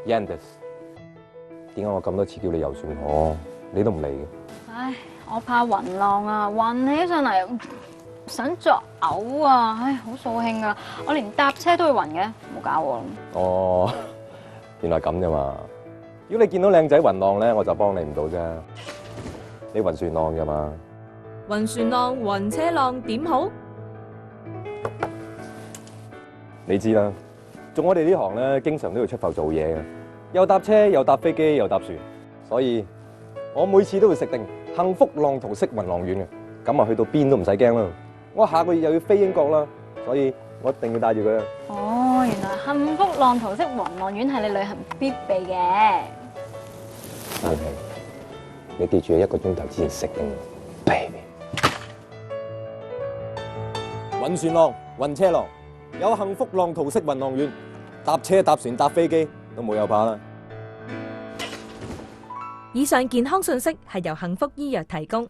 Yandes， 點解我咁多次叫你遊船河，你都唔嚟嘅？唉，我怕暈浪啊，暈起上嚟想作嘔啊！唉，好掃興啊！我連搭車都會暈嘅，冇搞我。哦，原來咁啫嘛。如果你見到靚仔暈浪咧，我就幫你唔到啫。你暈船浪㗎嘛？暈船浪、暈車浪點好？你知啦，做我哋呢行咧，經常都要出埠做嘢嘅，又搭車又搭飛機又搭船，所以我每次都會食定幸福浪淘式暈浪丸嘅，咁啊去到邊都唔使驚啦。我下個月又要飛英國啦，所以我一定要帶住佢。哦，原來幸福浪淘式暈浪丸係你旅行必備嘅。但係你記住，1個鐘頭之前食定 ，baby。暈船浪、暈車浪，有幸福浪淘式暈浪丸，搭車、搭船、搭飛機都冇有怕啦。以上健康信息係由幸福醫藥提供。